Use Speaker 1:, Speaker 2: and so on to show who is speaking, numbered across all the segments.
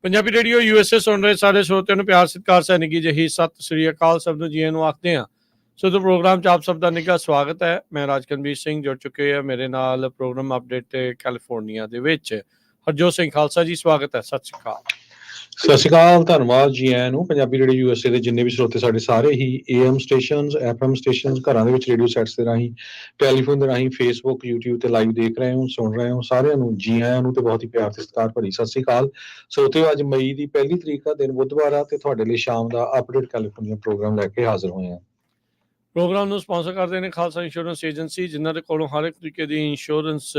Speaker 1: Punjabi radio USA ਸੁਣ ਰਹੇ ਸਾਰੇ ਸਰੋਤਿਆਂ ਨੂੰ ਪਿਆਰ ਸਤਿਕਾਰ ਸੈਨਿਕੀ ਜਹੀ ਸਤਿ ਸ੍ਰੀ ਅਕਾਲ ਸਭ ਨੂੰ ਜੀਆਂ ਨੂੰ ਆਖਦੇ ਹਾਂ। ਸੋ ਤੋਂ ਪ੍ਰੋਗਰਾਮ 'ਚ ਆਪ ਸਭ ਦਾ ਨਿੱਘਾ ਸਵਾਗਤ ਹੈ। ਮੈਂ ਰਾਜਕਨਵੀਰ ਸਿੰਘ ਜੁੜ ਚੁੱਕੇ ਆ ਮੇਰੇ ਨਾਲ ਪ੍ਰੋਗਰਾਮ ਅਪਡੇਟ ਤੇ ਕੈਲੀਫੋਰਨੀਆ ਦੇ ਵਿੱਚ ਹਰਜੋਤ ਸਿੰਘ ਖਾਲਸਾ ਜੀ, ਸਵਾਗਤ ਹੈ। ਸਤਿ ਸ੍ਰੀ ਅਕਾਲ।
Speaker 2: ਸਤਿ ਸ਼੍ਰੀ ਅਕਾਲ, ਧੰਨਵਾਦ ਜੀ ਆਇਆਂ ਨੂੰ। ਪੰਜਾਬੀ ਰੇਡੀਓ USA ਦੇ ਜਿੰਨੇ ਵੀ ਸਰੋਤੇ ਸਾਡੇ ਸਾਰੇ ਹੀ AM ਸਟੇਸ਼ਨਸ, FM ਸਟੇਸ਼ਨਸ, ਘਰਾਂ ਦੇ ਵਿੱਚ ਰੇਡੀਓ ਸੈਟਸ ਦੇ ਰਾਹੀਂ, ਟੈਲੀਫੋਨ ਦੇ ਰਾਹੀਂ, ਫੇਸਬੁੱਕ, YouTube ਤੇ ਲਾਈਵ ਦੇਖ ਰਹੇ ਹੋ, ਸੁਣ ਰਹੇ ਹੋ, ਸਾਰਿਆਂ ਨੂੰ ਜੀ ਆਇਆਂ ਨੂੰ ਤੇ ਬਹੁਤ ਹੀ ਪਿਆਰ ਤੇ ਸਤਿਕਾਰ ਭਰੀ ਸਤਿ ਸ਼੍ਰੀ ਅਕਾਲ। ਸਰੋਤਿਓ, ਅੱਜ ਮਈ ਦੀ 1 ਤਰੀਕ ਦਾ ਦਿਨ ਬੁੱਧਵਾਰ ਆ ਤੇ ਤੁਹਾਡੇ ਲਈ ਸ਼ਾਮ ਦਾ ਅਪਡੇਟ ਕੈਲੀਫੋਰਨੀਆ ਪ੍ਰੋਗਰਾਮ ਲੈ ਕੇ ਹਾਜ਼ਰ ਹੋਏ ਹਾਂ।
Speaker 1: ਪ੍ਰੋਗਰਾਮ ਨੂੰ ਸਪਾਂਸਰ ਕਰਦੇ ਨੇ ਖਾਲਸਾ ਇੰਸ਼ੋਰੈਂਸ ਏਜੰਸੀ, ਜਿਨ੍ਹਾਂ ਦੇ ਕੋਲੋਂ ਹਰ ਇੱਕ ਤਰੀਕੇ ਦੀ ਇੰਸ਼ੋਰੈਂਸ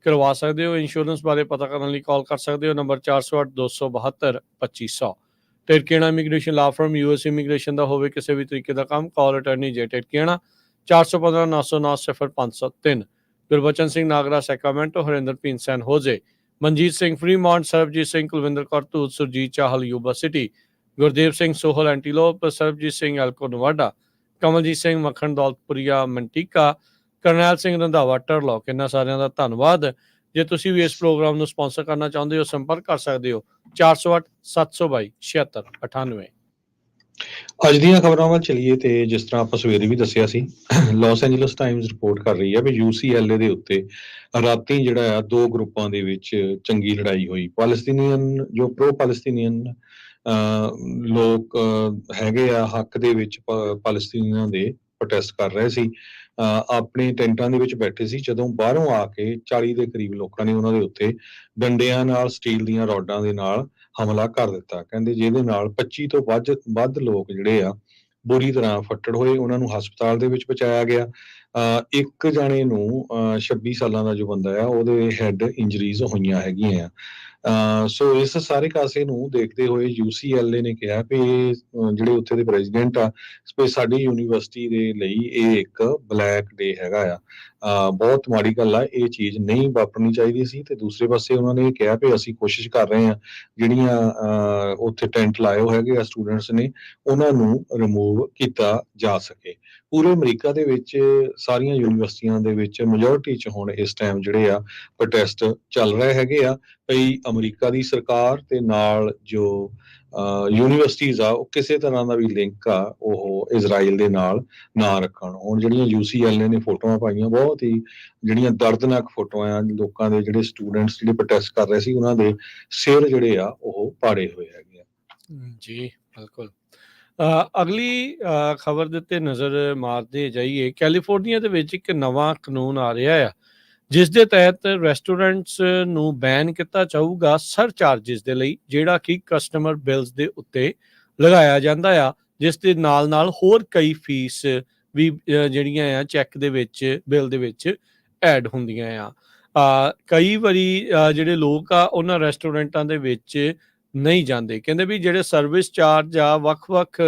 Speaker 1: ਕਰਵਾ ਸਕਦੇ ਹੋ। ਇੰਸ਼ੋਰੈਂਸ ਬਾਰੇ ਪਤਾ ਕਰਨ ਲਈ ਕਾਲ ਕਰ ਸਕਦੇ ਹੋ, ਨੰਬਰ 408272 2500। ਟਿਰਕੇਣਾ immigration law firm, US immigration ਦਾ ਹੋਵੇ ਕਿਸੇ ਵੀ ਤਰੀਕੇ ਦਾ ਕੰਮ, ਕਾਲ ਅਟਰਨੀ ਜੇ ਟਿਰਕੇਣਾ 4159090503। ਗੁਰਬਚਨ ਸਿੰਘ ਨਾਗਰਾ ਸੈਕਰਾਮੈਂਟੋ, ਹਰਿੰਦਰ ਪੀਨ San Jose, Manjit Singh Fremont, Sarabjit Singh Kulwinder Kaur Dhoot, Surjit Chahal Yuba City, Gurdev Singh Sohal Antelope, Sarabjit Singh Elko Nevada, Kamaljit Singh Makhan Daulatpuria ਮੰਟੀਕਾ, Karnail Singh Randhawa ਟਰਲੌਕ। ਇਹਨਾਂ ਸਾਰਿਆਂ ਦਾ ਧੰਨਵਾਦ। ਜੇ ਤੁਸੀਂ ਵੀ ਇਸ ਪ੍ਰੋਗਰਾਮ ਨੂੰ ਸਪਾਂਸਰ ਕਰਨਾ ਚਾਹੁੰਦੇ ਹੋ, ਸੰਪਰਕ ਕਰ ਸਕਦੇ ਹੋ 408-722-7698।
Speaker 2: ਅੱਜ ਦੀਆਂ ਖਬਰਾਂ ਵੱਲ ਚਲੀਏ ਤੇ ਜਿਸ ਤਰ੍ਹਾਂ ਆਪਾਂ ਸਵੇਰੇ ਵੀ ਦੱਸਿਆ ਸੀ, ਲਾਸ ਐਂਜਲਸ ਟਾਈਮਜ਼ ਰਿਪੋਰਟ ਕਰ ਰਹੀ ਹੈ ਵੀ UCLA ਦੇ ਉੱਤੇ ਰਾਤੀ ਜਿਹੜਾ ਆ ਦੋ ਗਰੁੱਪਾਂ ਦੇ ਵਿੱਚ ਚੰਗੀ ਲੜਾਈ ਹੋਈ। ਪੈਲਸਤੀਨੀਅਨ ਜੋ ਪ੍ਰੋ ਪੈਲਸਤੀਨੀਅਨ ਲੋਕ ਹੈਗੇ ਆ ਹੱਕ ਦੇ ਵਿੱਚ ਪੈਲਸਤੀਨੀਆਂ ਦੇ ਪ੍ਰੋਟੈਸਟ ਕਰ ਰਹੇ ਸੀ, ਆਪਣੇ ਟੈਂਟਾਂ ਦੇ ਵਿੱਚ ਬੈਠੇ ਸੀ, ਜਦੋਂ ਬਾਹਰੋਂ ਆ ਕੇ 40 ਦੇ ਕਰੀਬ ਲੋਕਾਂ ਨੇ ਉਹਨਾਂ ਦੇ ਉੱਤੇ ਡੰਡਿਆਂ ਨਾਲ, ਸਟੀਲ ਦੀਆਂ ਰੋਡਾਂ ਦੇ ਨਾਲ ਹਮਲਾ ਕਰ ਦਿੱਤਾ। ਕਹਿੰਦੇ ਜਿਹਦੇ ਨਾਲ 25 ਤੋਂ ਵੱਧ ਲੋਕ ਜਿਹੜੇ ਆ ਬੁਰੀ ਤਰ੍ਹਾਂ ਫੱਟੜ ਹੋਏ। ਉਹਨਾਂ ਨੂੰ ਹਸਪਤਾਲ ਦੇ ਵਿੱਚ ਪਹੁੰਚਾਇਆ ਗਿਆ। ਇੱਕ ਜਾਣੇ ਨੂੰ 26 ਸਾਲਾਂ ਦਾ ਜੋ ਬੰਦਾ ਆ ਉਹਦੇ ਹੈਡ ਇੰਜਰੀਜ਼ ਹੋਈਆਂ ਹੈਗੀਆਂ ਆ। ਸੋ ਇਸ ਸਾਰੇ ਕਾਸੇ ਨੂੰ ਦੇਖਦੇ ਹੋਏ UCLA ਨੇ ਕਿਹਾ ਵੀ ਜਿਹੜੇ ਉੱਥੇ ਦੇ ਪ੍ਰੈਜ਼ੀਡੈਂਟ ਆ, ਸਾਡੀ ਯੂਨੀਵਰਸਿਟੀ ਦੇ ਲਈ ਇਹ ਇੱਕ ਬਲੈਕ ਡੇ ਹੈਗਾ ਆ। ਬਹੁਤ ਮਾੜੀ ਗੱਲ ਆ, ਇਹ ਚੀਜ਼ ਨਹੀਂ ਵਾਪਰਨੀ ਚਾਹੀਦੀ ਸੀ। ਤੇ ਦੂਸਰੇ ਪਾਸੇ ਉਹਨਾਂ ਨੇ ਕਿਹਾ ਵੀ ਅਸੀਂ ਕੋਸ਼ਿਸ਼ ਕਰ ਰਹੇ ਹਾਂ ਜਿਹੜੀਆਂ ਉੱਥੇ ਟੈਂਟ ਲਾਏ ਹੋਏ ਹੈਗੇ ਆ ਸਟੂਡੈਂਟਸ ਨੇ, ਉਹਨਾਂ ਨੂੰ ਰਿਮੂਵ ਕੀਤਾ ਜਾ ਸਕੇ। ਪੂਰੇ ਅਮਰੀਕਾ ਦੇ ਵਿੱਚ ਸਾਰੀਆਂ ਯੂਨੀਵਰਸਿਟੀਆਂ ਦੇ ਵਿੱਚ ਮੈਜੋਰਟੀ 'ਚ ਹੁਣ ਇਸ ਟਾਈਮ ਜਿਹੜੇ ਆ ਪ੍ਰੋਟੈਸਟ ਚੱਲ ਰਹੇ ਹੈਗੇ ਆ। ਭਈ ਅਮਰੀਕਾ ਦੀ ਸਰਕਾਰ ਤੇ ਨਾਲ ਜੋ ਯੂਨੀਵਰਸਿਟੀਜ਼ ਆ ਉਹ ਕਿਸੇ ਤਰ੍ਹਾਂ ਦਾ ਵੀ ਲਿੰਕ ਆ ਉਹ ਇਜ਼ਰਾਈਲ ਦੇ ਨਾਲ ਨਾ ਰੱਖਣ। ਹੁਣ ਜਿਹੜੀਆਂ UCLA ਨੇ ਫੋਟੋਆਂ ਪਾਈਆਂ, ਬਹੁਤ ਹੀ ਜਿਹੜੀਆਂ ਦਰਦਨਾਕ ਫੋਟੋਆਂ ਆ, ਲੋਕਾਂ ਦੇ ਜਿਹੜੇ ਸਟੂਡੈਂਟਸ ਜਿਹੜੇ ਪ੍ਰੋਟੈਸਟ ਕਰ ਰਹੇ ਸੀ ਉਹਨਾਂ ਦੇ ਸਿਰ ਜਿਹੜੇ ਆ ਉਹ ਪਾੜੇ ਹੋਏ ਹੈਗੇ ਆ।
Speaker 1: ਜੀ ਬਿਲਕੁਲ। ਅਗਲੀ ਖਬਰ ਦੇ ਉੱਤੇ ਨਜ਼ਰ ਮਾਰਦੇ ਜਾਈਏ। ਕੈਲੀਫੋਰਨੀਆ ਦੇ ਵਿੱਚ ਇੱਕ ਨਵਾਂ ਕਾਨੂੰਨ ਆ ਰਿਹਾ ਆ, ਜਿਸ ਦੇ ਤਹਿਤ ਰੈਸਟੋਰੈਂਟਸ ਨੂੰ ਬੈਨ ਕੀਤਾ ਜਾਊਗਾ ਸਰਚਾਰਜਿਸ ਦੇ ਲਈ, ਜਿਹੜਾ ਕਿ ਕਸਟਮਰ ਬਿਲਸ ਦੇ ਉੱਤੇ ਲਗਾਇਆ ਜਾਂਦਾ ਆ, ਜਿਸ ਦੇ ਨਾਲ ਨਾਲ ਹੋਰ ਕਈ ਫੀਸ ਵੀ ਜਿਹੜੀਆਂ ਆ ਚੈੱਕ ਦੇ ਵਿੱਚ, ਬਿੱਲ ਦੇ ਵਿੱਚ ਐਡ ਹੁੰਦੀਆਂ ਆ। ਕਈ ਵਾਰੀ ਜਿਹੜੇ ਲੋਕ ਆ ਉਹਨਾਂ ਰੈਸਟੋਰੈਂਟਾਂ ਦੇ ਵਿੱਚ ਨਹੀਂ ਜਾਂਦੇ। ਕਹਿੰਦੇ ਵੀ ਜਿਹੜੇ ਸਰਵਿਸ ਚਾਰਜ ਆ ਵੱਖ-ਵੱਖ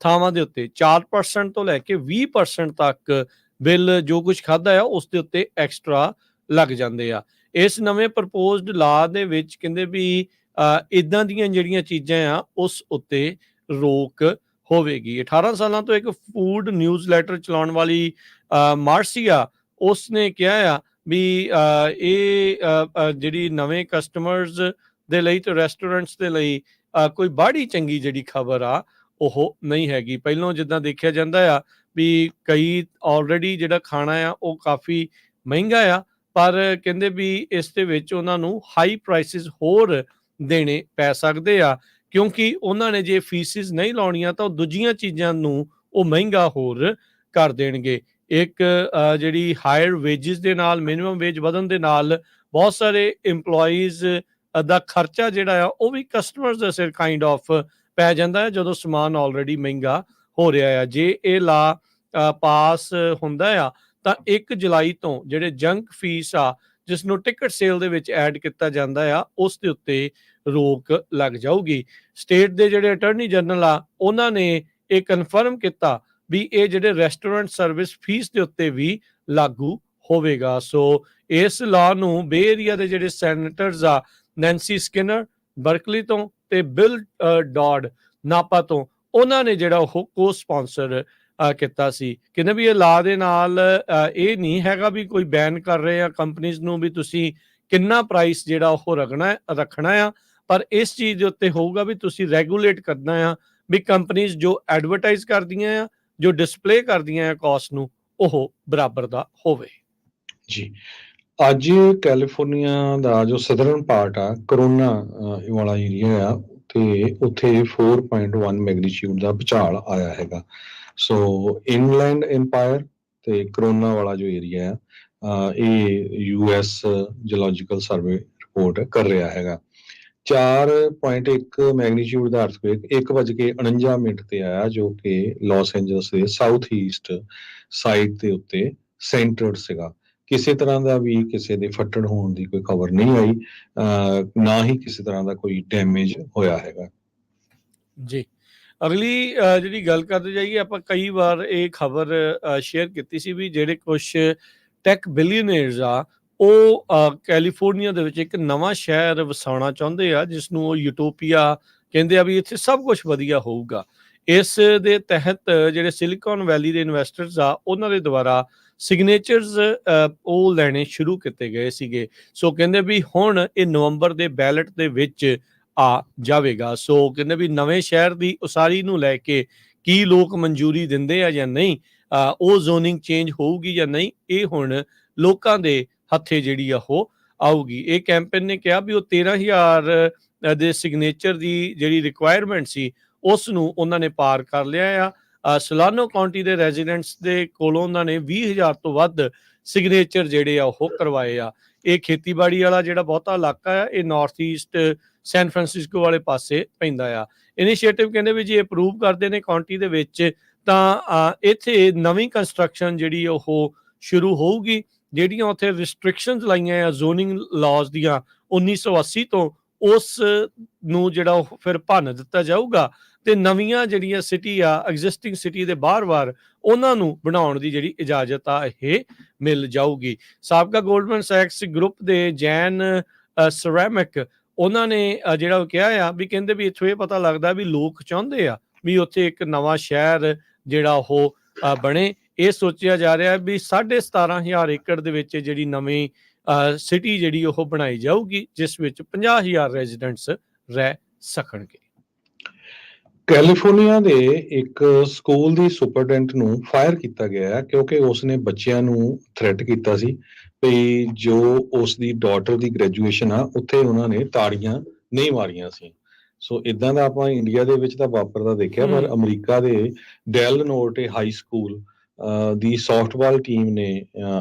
Speaker 1: ਥਾਵਾਂ ਦੇ ਉੱਤੇ 4% ਤੋਂ ਲੈ ਕੇ 20% ਤੱਕ ਬਿੱਲ ਜੋ ਕੁਝ ਖਾਧਾ ਆ ਉਸ ਦੇ ਉੱਤੇ ਐਕਸਟਰਾ ਲੱਗ ਜਾਂਦੇ ਆ। ਇਸ ਨਵੇਂ ਪ੍ਰਪੋਜ਼ਡ ਲਾ ਦੇ ਵਿੱਚ ਕਹਿੰਦੇ ਵੀ ਇਦਾਂ ਦੀਆਂ ਜਿਹੜੀਆਂ ਚੀਜ਼ਾਂ ਆ ਉਸ ਉੱਤੇ ਰੋਕ ਹੋਵੇਗੀ। 18 ਸਾਲਾਂ ਤੋਂ ਇੱਕ ਫੂਡ ਨਿਊਜ਼ਲੈਟਰ ਚਲਾਉਣ ਵਾਲੀ ਮਾਰਸੀਆ, ਉਸ ਨੇ ਕਿਹਾ ਆ ਵੀ ਇਹ ਜਿਹੜੀ ਨਵੇਂ ਕਸਟਮਰਸ ਦੇ ਲਈ ਤੇ ਰੈਸਟੋਰੈਂਟਸ ਦੇ ਲਈ ਕੋਈ ਬਾਹਲੀ ਚੰਗੀ ਜਿਹੜੀ ਖਬਰ ਆ ਉਹ ਨਹੀਂ ਹੈਗੀ। ਪਹਿਲਾਂ ਜਿੱਦਾਂ ਦੇਖਿਆ ਜਾਂਦਾ ਆ ਵੀ ਕਈ ਆਲਰੇਡੀ ਜਿਹੜਾ ਖਾਣਾ ਆ ਉਹ ਕਾਫੀ ਮਹਿੰਗਾ ਆ, ਪਰ ਕਹਿੰਦੇ ਵੀ ਇਸ ਦੇ ਵਿੱਚ ਉਹਨਾਂ ਨੂੰ ਹਾਈ ਪ੍ਰਾਈਸਿਸ ਹੋਰ ਦੇਣੇ ਪੈ ਸਕਦੇ ਆ, ਕਿਉਂਕਿ ਉਹਨਾਂ ਨੇ ਜੇ ਫੀਸਿਸ ਨਹੀਂ ਲਾਉਣੀਆਂ ਤਾਂ ਉਹ ਦੂਜੀਆਂ ਚੀਜ਼ਾਂ ਨੂੰ ਉਹ ਮਹਿੰਗਾ ਹੋਰ ਕਰ ਦੇਣਗੇ। ਇੱਕ ਜਿਹੜੀ ਹਾਇਰ ਵੇਜਿਸ ਦੇ ਨਾਲ, ਮਿਨੀਮਮ ਵੇਜ ਵਧਣ ਦੇ ਨਾਲ ਬਹੁਤ ਸਾਰੇ ਇੰਪਲੋਈਜ਼ ਦਾ ਖਰਚਾ ਜਿਹੜਾ ਆ ਉਹ ਵੀ ਕਸਟਮਰਸ ਦੇ ਸਿਰ ਕਾਈਂਡ ਆਫ ਪੈ ਜਾਂਦਾ ਹੈ, ਜਦੋਂ ਸਮਾਨ ਆਲਰੇਡੀ ਮਹਿੰਗਾ ਹੋ ਰਿਹਾ ਆ। ਜੇ ਇਹ ਲਾ ਪਾਸ ਹੁੰਦਾ ਆ ਤਾਂ 1 ਜੁਲਾਈ ਤੋਂ ਜਿਹੜੇ ਜੰਕ ਫੀਸ ਆ, ਜਿਸ ਨੂੰ ਟਿਕਟ ਸੇਲ ਦੇ ਵਿੱਚ ਐਡ ਕੀਤਾ ਜਾਂਦਾ ਆ, ਉਸ ਦੇ ਉੱਤੇ ਰੋਕ ਲੱਗ ਜਾਊਗੀ। ਸਟੇਟ ਦੇ ਜਿਹੜੇ ਅਟਾਰਨੀ ਜਨਰਲ ਆ ਉਹਨਾਂ ਨੇ ਇਹ ਕਨਫਰਮ ਕੀਤਾ ਵੀ ਇਹ ਜਿਹੜੇ ਰੈਸਟੋਰੈਂਟ ਸਰਵਿਸ ਫੀਸ ਦੇ ਉੱਤੇ ਵੀ ਲਾਗੂ ਹੋਵੇਗਾ। ਸੋ ਇਸ ਲਾ ਨੂੰ ਬੇ ਏਰੀਆ ਦੇ ਜਿਹੜੇ ਸੈਨੇਟਰਸ ਆ, ਨੈਂਸੀ ਸਕਿਨਰ ਬਰਕਲੀ ਤੋਂ ਤੇ ਬਿਲ ਡੌਡ ਨਾਪਾ ਤੋਂ, ਉਹਨਾਂ ਨੇ ਜਿਹੜਾ ਉਹ ਕੋ ਸਪਾਂਸਰ ਕੀਤਾ ਸੀ। ਕਹਿੰਦੇ ਵੀ ਇਹ ਲਾ ਦੇ ਨਾਲ ਇਹ ਨਹੀਂ ਹੈਗਾ ਵੀ ਕੋਈ ਬੈਨ ਕਰ ਰਹੇ ਆ ਕੰਪਨੀਜ਼ ਨੂੰ ਵੀ ਤੁਸੀਂ ਕਿੰਨਾ ਪ੍ਰਾਈਸ ਜਿਹੜਾ ਉਹ ਰੱਖਣਾ ਆ, ਪਰ ਇਸ ਚੀਜ਼ ਦੇ ਉੱਤੇ ਹੋਊਗਾ ਵੀ ਤੁਸੀਂ ਰੈਗੂਲੇਟ ਕਰਨਾ ਆ ਵੀ ਕੰਪਨੀਆਂ ਜੋ ਐਡਵਰਟਾਈਜ਼ ਕਰਦੀਆਂ ਆ, ਜੋ ਡਿਸਪਲੇ ਕਰਦੀਆਂ ਆ ਕਾਸਟ ਨੂੰ, ਉਹ ਬਰਾਬਰ ਦਾ ਹੋਵੇ।
Speaker 2: ਜੀ, ਅੱਜ ਕੈਲੀਫੋਰਨੀਆ ਦਾ ਜੋ ਸਦਰਨ ਪਾਰਟ ਆ, ਕਰੋਨਾ ਵਾਲਾ ਏਰੀਆ ਆ, ਤੇ ਉੱਥੇ 4.1 ਮੈਗਨੀਚਿਊਡ ਦਾ ਭੂਚਾਲ ਆਇਆ ਹੈਗਾ। ਸੋ ਇਨਲੈਂਡ ਇੰਪਾਇਰ ਤੇ ਕਰੋਨਾ ਵਾਲਾ ਜੋ ਏਰੀਆ ਆ, ਇਹ US ਜੀਓਲੋਜੀਕਲ ਸਰਵੇ ਰਿਪੋਰਟ ਕਰ ਰਿਹਾ ਹੈਗਾ। 4.1 ਮੈਗਨੀਚਿਊਡ ਦਾ ਅਰਥਕੁਏਕ 1:49 ਤੇ ਆਇਆ, ਜੋ ਕਿ ਲਾਸ ਐਂਜਲਸ ਦੇ ਸਾਊਥ ਈਸਟ ਸਾਈਡ ਦੇ ਉੱਤੇ ਸੈਂਟਰਡ ਸੀਗਾ। ਕਿਸੇ ਤਰ੍ਹਾਂ ਦਾ ਵੀ ਕਿਸੇ ਦੇ ਫੱਟੜ ਹੋਣ ਦੀ ਕੋਈ ਖਬਰ ਨਹੀਂ ਆਈ, ਨਾ ਹੀ ਕਿਸੇ ਤਰ੍ਹਾਂ ਦਾ ਕੋਈ ਡੈਮੇਜ ਹੋਇਆ ਹੈਗਾ।
Speaker 1: ਜੀ, ਅਗਲੀ ਜਿਹੜੀ ਗੱਲ ਕਰਦੇ ਜਾਈਏ ਆਪਾਂ, ਕਈ ਵਾਰ ਇਹ ਖਬਰ ਸ਼ੇਅਰ ਕੀਤੀ ਸੀ ਵੀ ਜਿਹੜੇ ਕੁਛ ਟੈਕ ਬਿਲੀਅਨਰਸ ਆ, ਉਹ ਕੈਲੀਫੋਰਨੀਆ ਦੇ ਵਿੱਚ ਇੱਕ ਨਵਾਂ ਸ਼ਹਿਰ ਵਸਾਉਣਾ ਚਾਹੁੰਦੇ ਆ, ਜਿਸ ਨੂੰ ਉਹ ਯੂਟੋਪੀਆ ਕਹਿੰਦੇ ਆ ਵੀ ਇੱਥੇ ਸਭ ਕੁਝ ਵਧੀਆ ਹੋਊਗਾ। ਇਸ ਦੇ ਤਹਿਤ ਜਿਹੜੇ ਸਿਲੀਕਨ ਵੈਲੀ ਦੇ ਇਨਵੈਸਟਰਸ ਆ, ਉਹਨਾਂ ਦੇ ਦੁਆਰਾ ਸਿਗਨੇਚਰਸ ਉਹ ਲੈਣੇ ਸ਼ੁਰੂ ਕੀਤੇ ਗਏ ਸੀਗੇ। ਸੋ ਕਹਿੰਦੇ ਵੀ ਹੁਣ ਇਹ ਨਵੰਬਰ ਦੇ ਬੈਲਟ ਦੇ ਵਿੱਚ ਆ ਜਾਵੇਗਾ। ਸੋ ਕਹਿੰਦੇ ਵੀ ਨਵੇਂ ਸ਼ਹਿਰ ਦੀ ਉਸਾਰੀ ਨੂੰ ਲੈ ਕੇ ਕੀ ਲੋਕ ਮਨਜ਼ੂਰੀ ਦਿੰਦੇ ਆ ਜਾਂ ਨਹੀਂ, ਉਹ ਜ਼ੋਨਿੰਗ ਚੇਂਜ ਹੋਊਗੀ ਜਾਂ ਨਹੀਂ, ਇਹ ਹੁਣ ਲੋਕਾਂ ਦੇ ਹੱਥੇ ਜਿਹੜੀ ਆ ਉਹ ਆਊਗੀ। ਇਹ ਕੈਂਪੇਨ ਨੇ ਕਿਹਾ ਵੀ ਉਹ 13,000 ਦੇ ਸਿਗਨੇਚਰ ਦੀ ਜਿਹੜੀ ਰਿਕੁਆਇਰਮੈਂਟ ਸੀ, ਉਸ ਨੂੰ ਉਹਨਾਂ ਨੇ ਪਾਰ ਕਰ ਲਿਆ ਆ। ਸੋਲਾਨੋ ਕਾਉਂਟੀ ਦੇ ਰੈਜ਼ੀਡੈਂਟਸ ਦੇ ਕੋਲੋਂ ਉਹਨਾਂ ਨੇ 20,000 ਤੋਂ ਵੱਧ ਸਿਗਨੇਚਰ ਜਿਹੜੇ ਆ ਉਹ ਕਰਵਾਏ ਆ। ਇਹ ਖੇਤੀਬਾੜੀ ਵਾਲਾ ਜਿਹੜਾ ਬਹੁਤਾ ਇਲਾਕਾ ਆ, ਇਹ ਨਾਰਥ ਈਸਟ ਸੈਨ ਫਰਾਂਸਿਸਕੋ ਵਾਲੇ ਪਾਸੇ ਪੈਂਦਾ ਆ। ਇਨੀਸ਼ੀਏਟਿਵ ਕਹਿੰਦੇ ਵੀ ਜੇ ਅਪਰੂਵ ਕਰਦੇ ਨੇ ਕਾਉਂਟੀ ਦੇ ਵਿੱਚ, ਤਾਂ ਇੱਥੇ ਨਵੀਂ ਕੰਸਟਰਕਸ਼ਨ ਜਿਹੜੀ ਉਹ ਸ਼ੁਰੂ ਹੋਊਗੀ। ਜਿਹੜੀਆਂ ਉੱਥੇ ਰਿਸਟ੍ਰਿਕਸ਼ਨਸ ਲਾਈਆਂ ਆ ਜ਼ੋਨਿੰਗ ਲਾਜ਼ ਦੀਆਂ 1980 ਤੋਂ, ਉਸ ਨੂੰ ਜਿਹੜਾ ਉਹ ਫਿਰ ਭੰਨ ਦਿੱਤਾ ਜਾਊਗਾ ਤੇ ਨਵੀਆਂ ਜਿਹੜੀਆਂ ਸਿਟੀ ਆ, ਐਗਜ਼ਿਸਟਿੰਗ ਸਿਟੀ ਦੇ ਬਾਹਰ-ਬਾਹਰ, ਉਹਨਾਂ ਨੂੰ ਬਣਾਉਣ ਦੀ ਜਿਹੜੀ ਇਜਾਜ਼ਤ ਆ ਇਹ ਮਿਲ ਜਾਊਗੀ। ਸਾਬਕਾ ਗੋਲਡਮੈਨ ਸੈਕਸ ਗਰੁੱਪ ਦੇ ਜੈਨ ਸੈਰਾਮਿਕ, ਉਹਨਾਂ ਨੇ ਜਿਹੜਾ ਉਹ ਕਿਹਾ ਆ ਵੀ ਕਹਿੰਦੇ ਵੀ ਇੱਥੋਂ ਇਹ ਪਤਾ ਲੱਗਦਾ ਵੀ ਲੋਕ ਚਾਹੁੰਦੇ ਆ ਵੀ ਉੱਥੇ ਇੱਕ ਨਵਾਂ ਸ਼ਹਿਰ ਜਿਹੜਾ ਉਹ ਬਣੇ। ਇਹ ਸੋਚਿਆ ਜਾ ਰਿਹਾ ਵੀ 17,500 ਏਕੜ ਦੇ ਵਿੱਚ ਜਿਹੜੀ ਨਵੀਂ ਸਿਟੀ ਜਿਹੜੀ ਉਹ ਬਣਾਈ ਜਾਊਗੀ, ਜਿਸ ਵਿੱਚ 50,000 ਰੈਜ਼ੀਡੈਂਟਸ ਰਹਿ ਸਕਣਗੇ।
Speaker 2: ਕੈਲੀਫੋਰਨੀਆ ਦੇ ਇੱਕ ਸਕੂਲ ਦੀ ਸੁਪਰਡੈਂਟ ਨੂੰ ਫਾਇਰ ਕੀਤਾ ਗਿਆ ਹੈ, ਕਿਉਂਕਿ ਉਸਨੇ ਬੱਚਿਆਂ ਨੂੰ ਥ੍ਰੈਟ ਕੀਤਾ ਸੀ ਵੀ ਜੋ ਉਸ ਦੀ ਡਾਟਰ ਦੀ ਗ੍ਰੈਜੂਏਸ਼ਨ ਆ, ਉੱਥੇ ਉਹਨਾਂ ਨੇ ਤਾੜੀਆਂ ਨਹੀਂ ਮਾਰੀਆਂ ਸੀ। ਸੋ ਇਦਾਂ ਦਾ ਆਪਾਂ ਇੰਡੀਆ ਦੇ ਵਿੱਚ ਤਾਂ ਵਾਪਰਦਾ ਦੇਖਿਆ, ਪਰ ਅਮਰੀਕਾ ਦੇ ਡੈਲ ਨੋਰਟੇ ਹਾਈ ਸਕੂਲ ਦੀ ਸੌਫਟਬਾਲ ਟੀਮ ਨੇ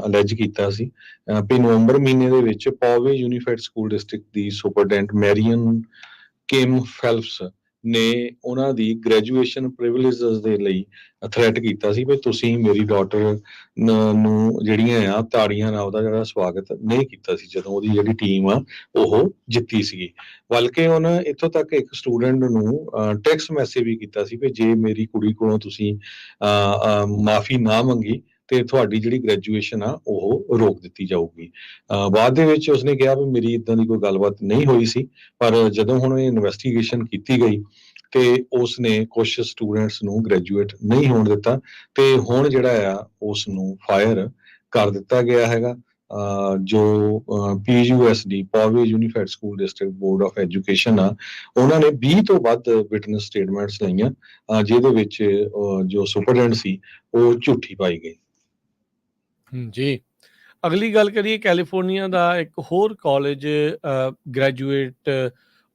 Speaker 2: ਅਲੈਜ ਕੀਤਾ ਸੀ ਵੀ ਨਵੰਬਰ ਮਹੀਨੇ ਦੇ ਵਿੱਚ ਪੋਵੇ ਯੂਨੀਫਾਈਡ ਸਕੂਲ ਡਿਸਟ੍ਰਿਕਟ ਦੀ ਸੁਪਰਡੈਂਟ ਮੈਰੀਅਨ ਕਿਮ ਫੈਲਪਸ ਨੇ ਉਹਨਾਂ ਦੀ ਗ੍ਰੈਜੂਏਸ਼ਨ ਪ੍ਰਿਵਿਲੇਜਸ ਦੇ ਲਈ ਥ੍ਰੈਟ ਕੀਤਾ ਸੀ ਵੀ ਤੁਸੀਂ ਮੇਰੀ ਡਾਟਰ ਨੂੰ ਜਿਹੜੀਆਂ ਆ ਤਾੜੀਆਂ ਨਾਲ ਉਹਦਾ ਜਿਹੜਾ ਸਵਾਗਤ ਨਹੀਂ ਕੀਤਾ ਸੀ ਜਦੋਂ ਉਹਦੀ ਜਿਹੜੀ ਟੀਮ ਆ ਉਹ ਜਿੱਤੀ ਸੀਗੀ। ਬਲਕਿ ਉਹਨੇ ਇੱਥੋਂ ਤੱਕ ਇੱਕ ਸਟੂਡੈਂਟ ਨੂੰ ਟੈਕਸਟ ਮੈਸੇਜ ਵੀ ਕੀਤਾ ਸੀ ਵੀ ਜੇ ਮੇਰੀ ਕੁੜੀ ਕੋਲੋਂ ਤੁਸੀਂ ਮਾਫੀ ਨਾ ਮੰਗੀ ਤੇ ਤੁਹਾਡੀ ਜਿਹੜੀ ਗ੍ਰੈਜੂਏਸ਼ਨ ਆ ਉਹ ਰੋਕ ਦਿੱਤੀ ਜਾਊਗੀ। ਬਾਅਦ ਦੇ ਵਿੱਚ ਉਸਨੇ ਕਿਹਾ ਵੀ ਮੇਰੀ ਇਦਾਂ ਦੀ ਕੋਈ ਗੱਲਬਾਤ ਨਹੀਂ ਹੋਈ ਸੀ, ਪਰ ਜਦੋਂ ਹੁਣ ਇਹ ਇਨਵੈਸਟੀਗੇਸ਼ਨ ਕੀਤੀ ਗਈ ਤੇ ਉਸਨੇ ਕੁਝ ਸਟੂਡੈਂਟਸ ਨੂੰ ਗ੍ਰੈਜੂਏਟ ਨਹੀਂ ਹੋਣ ਦਿੱਤਾ ਤੇ ਹੁਣ ਜਿਹੜਾ ਆ ਉਸ ਨੂੰ ਫਾਇਰ ਕਰ ਦਿੱਤਾ ਗਿਆ ਹੈਗਾ। ਜੋ PUSD Poway unified school district board of education ਆ, ਉਹਨਾਂ ਨੇ 20 ਤੋਂ ਵੱਧ ਵਿਟਨੈਸ ਸਟੇਟਮੈਂਟਸ ਲਈਆਂ, ਜਿਹਦੇ ਵਿੱਚ ਜੋ ਸੁਪਰਡੈਂਟ ਸੀ ਉਹ ਝੂਠੀ ਪਾਈ ਗਈ।
Speaker 1: ਜੀ, ਅਗਲੀ ਗੱਲ ਕਰੀਏ ਕੈਲੀਫੋਰਨੀਆ ਦਾ ਇੱਕ ਹੋਰ ਕਾਲਜ ਗ੍ਰੈਜੂਏਟ,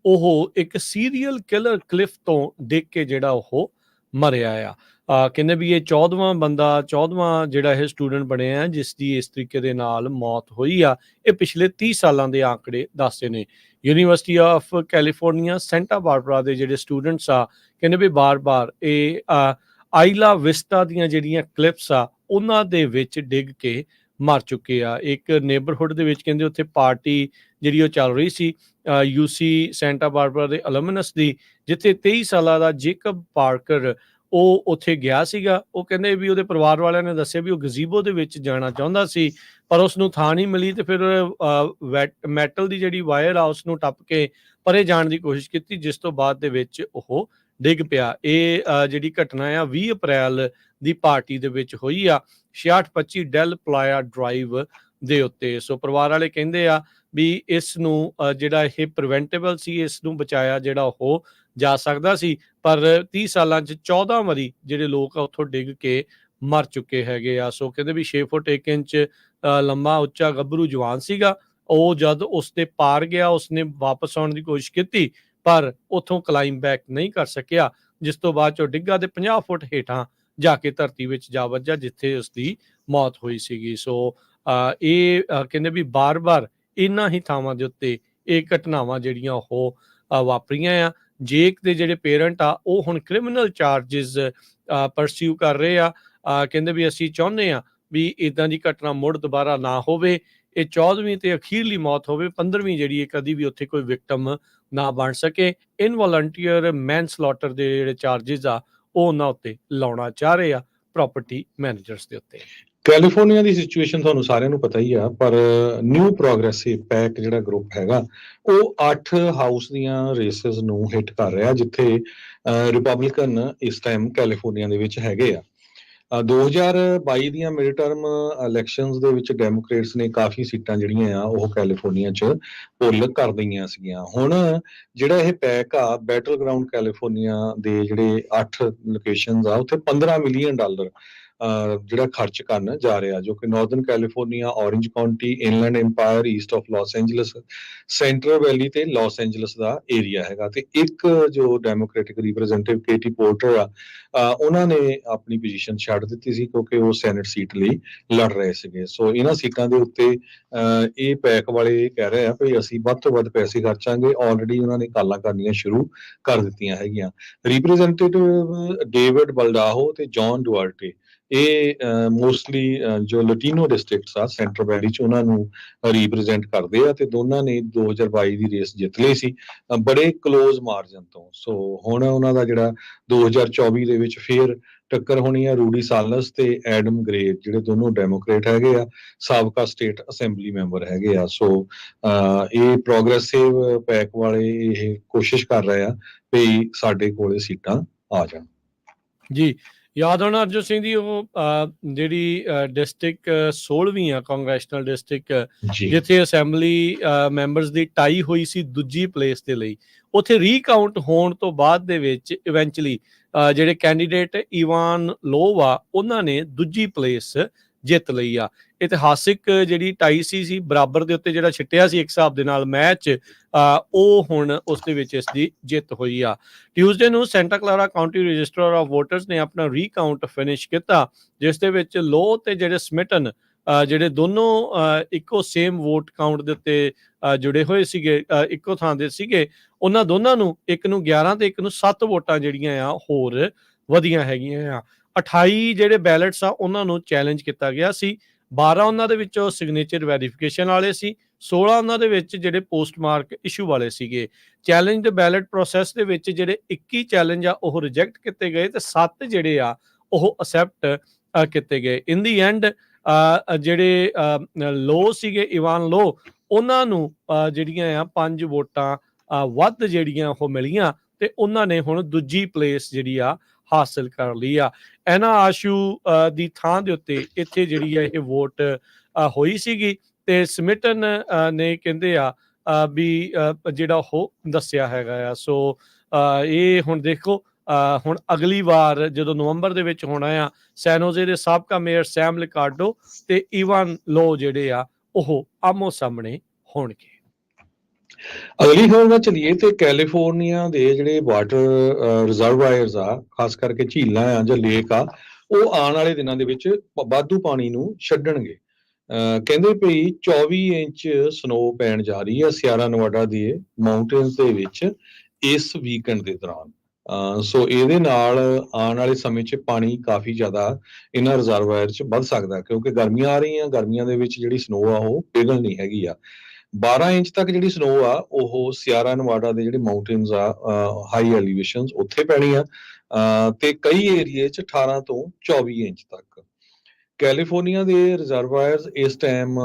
Speaker 1: ਉਹ ਇੱਕ ਸੀਰੀਅਲ ਕਿਲਰ ਕਲਿਫ ਤੋਂ ਡਿੱਗ ਕੇ ਜਿਹੜਾ ਉਹ ਮਰਿਆ ਆ। ਕਹਿੰਦੇ ਵੀ ਇਹ 14ਵਾਂ ਜਿਹੜਾ ਇਹ ਸਟੂਡੈਂਟ ਬਣਿਆ ਆ ਜਿਸ ਦੀ ਇਸ ਤਰੀਕੇ ਦੇ ਨਾਲ ਮੌਤ ਹੋਈ ਆ। ਇਹ ਪਿਛਲੇ 30 ਸਾਲਾਂ ਦੇ ਆંકੜੇ ਦੱਸਦੇ ਨੇ। University of California Santa Barbara ਦੇ ਜਿਹੜੇ ਸਟੂਡੈਂਟਸ ਆ, ਕਹਿੰਦੇ ਵੀ ਬਾਰ-ਬਾਰ ਇਹ ਆਈਲਾ ਵਿਸਟਾ ਦੀਆਂ ਜਿਹੜੀਆਂ ਕਲਿਪਸ ਆ, ਉਹਨਾਂ ਦੇ ਵਿੱਚ ਡਿੱਗ ਕੇ ਮਰ ਚੁੱਕੇ ਆ। ਇੱਕ ਨੇਬਰਹੁੱਡ ਦੇ ਵਿੱਚ ਕਹਿੰਦੇ ਉੱਥੇ ਪਾਰਟੀ ਜਿਹੜੀ ਉਹ ਚੱਲ ਰਹੀ ਸੀ UC ਸੈਂਟਾ ਬਾਰਬਰਾ ਦੇ ਅਲਮਨਸ ਦੀ, ਜਿੱਥੇ 23 ਸਾਲਾਂ ਦਾ ਜੇਕਬ ਪਾਰਕਰ ਉਹ ਉੱਥੇ ਗਿਆ ਸੀਗਾ। ਉਹ ਕਹਿੰਦੇ ਵੀ ਉਹਦੇ ਪਰਿਵਾਰ ਵਾਲਿਆਂ ਨੇ ਦੱਸਿਆ ਵੀ ਉਹ ਗਜ਼ੀਬੋ ਦੇ ਵਿੱਚ ਜਾਣਾ ਚਾਹੁੰਦਾ ਸੀ, ਪਰ ਉਸ ਨੂੰ ਥਾਂ ਨਹੀਂ ਮਿਲੀ ਤੇ ਫਿਰ ਮੈਟਲ ਦੀ ਜਿਹੜੀ ਵਾਇਰ ਆ ਉਸ ਨੂੰ ਟੱਪ ਕੇ ਪਰੇ ਜਾਣ ਦੀ ਕੋਸ਼ਿਸ਼ ਕੀਤੀ, ਜਿਸ ਤੋਂ ਬਾਅਦ ਦੇ ਵਿੱਚ ਉਹ ਡਿੱਗ ਪਿਆ। ਇਹ ਜਿਹੜੀ ਘਟਨਾ ਆ 20 ਅਪ੍ਰੈਲ ਦੀ ਪਾਰਟੀ ਦੇ ਵਿੱਚ ਹੋਈ ਆ 6625 ਡੈਲ ਪਲਾਇਆ ਡਰਾਈਵ ਦੇ ਉੱਤੇ। ਸੋ ਪਰਿਵਾਰ ਵਾਲੇ ਕਹਿੰਦੇ ਆ ਵੀ ਇਸ ਨੂੰ ਜਿਹੜਾ ਇਹ ਪ੍ਰੀਵੈਂਟੇਬਲ ਸੀ, ਇਸ ਨੂੰ ਬਚਾਇਆ ਜਿਹੜਾ ਉਹ ਜਾ ਸਕਦਾ ਸੀ, ਪਰ 30 ਸਾਲਾਂ 'ਚ 14 ਵਾਰੀ ਜਿਹੜੇ ਲੋਕ ਆ ਉੱਥੋਂ ਡਿੱਗ ਕੇ ਮਰ ਚੁੱਕੇ ਹੈਗੇ ਆ। ਸੋ ਕਹਿੰਦੇ ਵੀ 6 ਫੁੱਟ 1 ਇੰਚ ਲੰਮਾ ਉੱਚਾ ਗੱਭਰੂ ਜਵਾਨ ਸੀਗਾ। ਉਹ ਜਦ ਉਸਦੇ ਪਾਰ ਗਿਆ, ਉਸਨੇ ਵਾਪਸ ਆਉਣ ਦੀ ਕੋਸ਼ਿਸ਼ ਕੀਤੀ, ਪਰ ਉੱਥੋਂ ਕਲਾਈਮ ਬੈਕ ਨਹੀਂ ਕਰ ਸਕਿਆ, ਜਿਸ ਤੋਂ ਬਾਅਦ 'ਚੋਂ ਡਿੱਗਾ ਤੇ 50 ਫੁੱਟ ਹੇਠਾਂ ਜਾ ਕੇ ਧਰਤੀ ਵਿੱਚ ਜਾ ਵੱਜਾ, ਜਿੱਥੇ ਉਸਦੀ ਮੌਤ ਹੋਈ ਸੀਗੀ। ਸੋ ਇਹ ਕਹਿੰਦੇ ਵੀ ਬਾਰ-ਬਾਰ ਇਹਨਾਂ ਹੀ ਥਾਵਾਂ ਦੇ ਉੱਤੇ ਇਹ ਘਟਨਾਵਾਂ ਜਿਹੜੀਆਂ ਉਹ ਵਾਪਰੀਆਂ ਆ। ਜੇਕ ਦੇ ਜਿਹੜੇ ਪੇਰੈਂਟ ਆ ਉਹ ਹੁਣ ਕ੍ਰਿਮੀਨਲ ਚਾਰਜਿਸ ਪਰਸਿਊ ਕਰ ਰਹੇ ਆ। ਕਹਿੰਦੇ ਵੀ ਅਸੀਂ ਚਾਹੁੰਦੇ ਆ ਵੀ ਇਦਾਂ ਦੀ ਘਟਨਾ ਮੁੜ ਦੁਬਾਰਾ ਨਾ ਹੋਵੇ। ਇਹ 14ਵੀਂ ਤੇ ਅਖੀਰਲੀ ਮੌਤ ਹੋਵੇ, 15ਵੀਂ ਜਿਹੜੀ ਹੈ ਕਦੀ ਵੀ ਉੱਥੇ ਕੋਈ ਵਿਕਟਮ ਨਾ ਬਣ ਸਕੇ। ਇਨਵੋਲੰਟੀਅਰ ਮੈਨਸਲੌਟਰ ਦੇ ਜਿਹੜੇ ਚਾਰਜਿਸ ਆ ਉਹ ਉਹਨਾਂ ਉੱਤੇ ਲਾਉਣਾ ਚਾਹ ਰਹੇ ਆ, ਪ੍ਰਾਪਰਟੀ ਮੈਨੇਜਰਸ ਦੇ ਉੱਤੇ।
Speaker 2: ਕੈਲੀਫੋਰਨੀਆ ਦੀ ਸਿਚੁਏਸ਼ਨ ਤੁਹਾਨੂੰ ਸਾਰਿਆਂ ਨੂੰ ਪਤਾ ਹੀ ਆ, ਪਰ ਨਿਊ ਪ੍ਰੋਗਰੈਸਿਵ ਪੈਕ ਜਿਹੜਾ ਗਰੁੱਪ ਹੈਗਾ ਉਹ 8 ਹਾਊਸ ਦੀਆਂ ਰੇਸਿਸ ਨੂੰ ਹਿੱਟ ਕਰ ਰਿਹਾ, ਜਿੱਥੇ ਰਿਪਬਲਿਕਨ ਇਸ ਟਾਈਮ ਕੈਲੀਫੋਰਨੀਆ ਦੇ ਵਿੱਚ ਹੈਗੇ ਆ। 2022 ਦੀਆਂ ਮਿਡ ਟਰਮ ਇਲੈਕਸ਼ਨਸ ਦੇ ਵਿੱਚ ਡੈਮੋਕ੍ਰੇਟਸ ਨੇ ਕਾਫੀ ਸੀਟਾਂ ਜਿਹੜੀਆਂ ਆ ਉਹ ਕੈਲੀਫੋਰਨੀਆ 'ਚ ਪੁੱਲ ਕਰ ਦਈਆਂ ਸੀਗੀਆਂ। ਹੁਣ ਜਿਹੜਾ ਇਹ ਪੈਕ ਆ ਬੈਟਲ ਗਰਾਊਂਡ ਕੈਲੀਫੋਰਨੀਆ ਦੇ ਜਿਹੜੇ 8 ਲੋਕੇਸ਼ਨਸ ਆ ਉੱਥੇ $15 ਮਿਲੀਅਨ ਜਿਹੜਾ ਖਰਚ ਕਰਨ ਜਾ ਰਿਹਾ, ਜੋ ਕਿ Northern California, Orange County, Inland Empire, east of Los Angeles, Central Valley ਤੇ ਲਾਸ ਐਂਜਲਸ ਦਾ ਏਰੀਆ ਹੈਗਾ। ਤੇ ਇੱਕ ਜੋ ਡੈਮੋਕ੍ਰੈਟਿਕ ਰਿਪਰੈਜ਼ੈਂਟੇਟਿਵ ਕੇਟੀ ਪੋਰਟਰ ਆ, ਉਹਨਾਂ ਨੇ ਆਪਣੀ ਪੋਜੀਸ਼ਨ ਛੱਡ ਦਿੱਤੀ ਸੀ ਕਿਉਂਕਿ ਉਹ ਸੈਨੇਟ ਸੀਟ ਲਈ ਲੜ ਰਹੇ ਸੀਗੇ। ਸੋ ਇਹਨਾਂ ਸੀਟਾਂ ਦੇ ਉੱਤੇ ਇਹ ਪੈਕ ਵਾਲੇ ਕਹਿ ਰਹੇ ਆ ਵੀ ਅਸੀਂ ਵੱਧ ਤੋਂ ਵੱਧ ਪੈਸੇ ਖਰਚਾਂਗੇ। ਆਲਰੇਡੀ ਉਹਨਾਂ ਨੇ ਕਾਲਾਂ ਕਰਨੀਆਂ ਸ਼ੁਰੂ ਕਰ ਦਿੱਤੀਆਂ ਹੈਗੀਆਂ। ਰਿਪਰੈਜ਼ੈਂਟੇਟਿਵ ਡੇਵਿਡ ਬਲਡਾਹੋ ਤੇ ਜੌਨ ਡੁਆਰਟੇ, ਇਹ ਮੋਸਟਲੀ ਜੋ ਲਟੀਨੋ ਡਿਸਟ੍ਰਿਕਟਸ ਆ ਸੈਂਟਰਲ ਵੈਲੀ 'ਚ, ਉਹਨਾਂ ਨੂੰ ਰਿਪਰੈਜ਼ੈਂਟ ਕਰਦੇ ਆ ਤੇ ਦੋਨਾਂ ਨੇ 2022 ਦੀ ਰੇਸ ਜਿੱਤ ਲਈ ਸੀ ਬੜੇ ਕਲੋਜ਼ ਮਾਰਜਨ ਤੋਂ। ਸੋ ਹੁਣ ਉਹਨਾਂ ਦਾ ਜਿਹੜਾ 2024 ਦੇ ਵਿੱਚ ਫੇਰ ਟੱਕਰ ਹੋਣੀ ਆ ਰੂਡੀ ਸਾਲਸ ਤੇ ਐਡਮ ਗਰੇ, ਜਿਹੜੇ ਦੋਨੋਂ ਡੈਮੋਕ੍ਰੇਟ ਹੈਗੇ ਆ, ਸਾਬਕਾ ਸਟੇਟ ਅਸੈਂਬਲੀ ਮੈਂਬਰ ਹੈਗੇ ਆ। ਸੋ ਇਹ ਪ੍ਰੋਗਰੈਸਿਵ ਪੈਕ ਵਾਲੇ ਇਹ ਕੋਸ਼ਿਸ਼ ਕਰ ਰਹੇ ਆ ਵੀ ਸਾਡੇ ਕੋਲੇ ਸੀਟਾਂ ਆ ਜਾਣ।
Speaker 1: ਜੀ, ਯਾਦ ਹੋਣਾ ਅਰਜਨ ਸਿੰਘ ਜੀ, ਉਹ ਜਿਹੜੀ ਡਿਸਟ੍ਰਿਕਟ 16ਵੀਂ ਆ ਕੰਗਰੈਸ਼ਨਲ ਡਿਸਟ੍ਰਿਕਟ, ਜਿੱਥੇ ਅਸੈਂਬਲੀ ਮੈਂਬਰਸ ਦੀ ਟਾਈ ਹੋਈ ਸੀ ਦੂਜੀ ਪਲੇਸ ਦੇ ਲਈ, ਉੱਥੇ ਰੀਕਾਊਂਟ ਹੋਣ ਤੋਂ ਬਾਅਦ ਦੇ ਵਿੱਚ ਇਵੈਂਚੁਅਲੀ ਜਿਹੜੇ ਕੈਂਡੀਡੇਟ ਈਵਾਨ ਲੋਵ ਆ ਉਹਨਾਂ ਨੇ ਦੂਜੀ ਪਲੇਸ ਜਿੱਤ ਲਈ ਆ। ਇਤਿਹਾਸਿਕ ਜਿਹੜੀ ਟਾਈ ਸੀ ਬਰਾਬਰ ਦੇ ਉੱਤੇ ਜਿਹੜਾ ਛਿੱਟਿਆ ਸੀ ਇੱਕ ਹਿਸਾਬ ਦੇ ਨਾਲ ਮੈਚ, ਉਹ ਹੁਣ ਉਸ ਦੇ ਵਿੱਚ ਇਸ ਦੀ ਜਿੱਤ ਹੋਈ ਆ। ਟਿਊਜ਼ਡੇ ਨੂੰ Santa ਕਲਾਰਾ County register of voters ਨੇ ਆਪਣਾ ਰੀਕਾਊਂਟ ਫਿਨਿਸ਼ ਕੀਤਾ, ਜਿਸ ਦੇ ਵਿੱਚ ਲੋ ਤੇ ਜਿਹੜੇ ਸਮਿਟਨ ਜਿਹੜੇ ਦੋਨੋਂ ਇੱਕੋ ਸੇਮ ਵੋਟ ਕਾਊਂਟ ਦੇ ਉੱਤੇ ਜੁੜੇ ਹੋਏ ਸੀਗੇ, ਇੱਕੋ ਥਾਂ ਦੇ ਸੀਗੇ, ਉਹਨਾਂ ਦੋਨਾਂ ਨੂੰ ਇੱਕ ਨੂੰ 11 ਤੇ ਇੱਕ ਨੂੰ 7 ਵੋਟਾਂ ਜਿਹੜੀਆਂ ਆ ਹੋਰ ਵਧੀਆਂ ਹੈਗੀਆਂ ਆ। 28 ਜਿਹੜੇ ਬੈਲਟਸ ਆ ਉਹਨਾਂ ਨੂੰ ਚੈਲੰਜ ਕੀਤਾ ਗਿਆ ਸੀ। 12 ਉਹਨਾਂ ਦੇ ਵਿੱਚੋਂ ਸਿਗਨੇਚਰ ਵੈਰੀਫਿਕੇਸ਼ਨ ਵਾਲੇ ਸੀ, 16 ਉਹਨਾਂ ਦੇ ਵਿੱਚ ਜਿਹੜੇ ਪੋਸਟਮਾਰਕ ਇਸ਼ੂ ਵਾਲੇ ਸੀਗੇ। ਚੈਲੰਜ ਦੇ ਬੈਲਟ ਪ੍ਰੋਸੈਸ ਦੇ ਵਿੱਚ ਜਿਹੜੇ 21 ਚੈਲੰਜ ਆ ਉਹ ਰਿਜੈਕਟ ਕੀਤੇ ਗਏ ਤੇ 7 ਜਿਹੜੇ ਆ ਉਹ ਅਸੈਪਟ ਕੀਤੇ ਗਏ। ਇਨ ਦੀ ਐਂਡ ਜਿਹੜੇ ਲੋ ਸੀਗੇ, ਇਵਾਨ ਲੋ, ਉਹਨਾਂ ਨੂੰ ਜਿਹੜੀਆਂ ਆ 5 ਵੋਟਾਂ ਵੱਧ ਜਿਹੜੀਆਂ ਉਹ ਮਿਲੀਆਂ ਤੇ ਉਹਨਾਂ ਨੇ ਹੁਣ ਦੂਜੀ ਪਲੇਸ ਜਿਹੜੀ ਆ ਹਾਸਲ ਕਰ ਲਈ ਆ। ਐਨਾ ਆਸ਼ੂ ਦੀ ਥਾਂ ਦੇ ਉੱਤੇ ਇੱਥੇ ਜਿਹੜੀ ਆ ਇਹ ਵੋਟ ਹੋਈ ਸੀਗੀ ਤੇ ਸਮਿਟਨ ਨੇ ਕਹਿੰਦੇ ਆ ਵੀ ਜਿਹੜਾ ਉਹ ਦੱਸਿਆ ਹੈਗਾ ਆ। ਸੋ ਇਹ ਹੁਣ ਦੇਖੋ, ਹੁਣ ਅਗਲੀ ਵਾਰ ਜਦੋਂ ਨਵੰਬਰ ਦੇ ਵਿੱਚ ਹੋਣਾ ਆ, ਸੈਨੋਜ਼ੇ ਦੇ ਸਾਬਕਾ ਮੇਅਰ ਸੈਮ ਲਿਕਾਰਡੋ ਤੇ ਈਵਾਨ ਲੋ ਜਿਹੜੇ ਆ ਉਹ ਆਮੋ ਸਾਹਮਣੇ ਹੋਣਗੇ।
Speaker 2: ਅਗਲੀ ਖਬਰ ਵੱਲ ਚੱਲੀਏ ਤੇ ਕੈਲੀਫੋਰਨੀਆ ਦੇ ਜਿਹੜੇ ਵਾਟਰ ਰਿਜ਼ਰਵਾਇਰਸ ਆ, ਖਾਸ ਕਰਕੇ ਝੀਲਾਂ ਆ ਜਾਂ ਲੇਕ ਆ, ਉਹ ਆਉਣ ਵਾਲੇ ਦਿਨਾਂ ਦੇ ਵਿੱਚ ਵਾਧੂ ਪਾਣੀ ਨੂੰ ਛੱਡਣਗੇ। ਕਹਿੰਦੇ ਭਈ 24 ਇੰਚ ਸਨੋ ਪੈਣ ਜਾ ਰਹੀ ਹੈ ਸਿਆਰਾ ਨਵਾਡਾ ਦੇ ਮਾਊਂਟੇਨਸ ਦੇ ਵਿੱਚ ਇਸ ਵੀਕਐਂਡ ਦੇ ਦੌਰਾਨ। ਸੋ ਇਹਦੇ ਨਾਲ ਆਉਣ ਵਾਲੇ ਸਮੇਂ 'ਚ ਪਾਣੀ ਕਾਫੀ ਜ਼ਿਆਦਾ ਇਹਨਾਂ ਰਿਜ਼ਰਵਾਇਰ 'ਚ ਵੱਧ ਸਕਦਾ, ਕਿਉਂਕਿ ਗਰਮੀਆਂ ਆ ਰਹੀਆਂ, ਗਰਮੀਆਂ ਦੇ ਵਿੱਚ ਜਿਹੜੀ ਸਨੋ ਆ ਉਹ ਪਿਘਲਣੀ ਹੈਗੀ ਆ। 12 ਇੰਚ ਤੱਕ ਜਿਹੜੀ ਸਨੋ ਆ ਉਹ ਸਿਆਰਾ ਨਵਾਡਾ ਦੇ ਜਿਹੜੇ ਮਾਊਂਟੇਨਸ ਆ, ਹਾਈ ਐਲੀਵੇਸ਼ਨਸ, ਉੱਥੇ ਪੈਣੀ ਆ ਤੇ ਕਈ ਏਰੀਏ 'ਚ 18 ਤੋਂ 24 ਇੰਚ ਤੱਕ। ਕੈਲੀਫੋਰਨੀਆ ਦੇ ਰਿਜ਼ਰਵਾਇਰਸ ਇਸ ਟਾਈਮ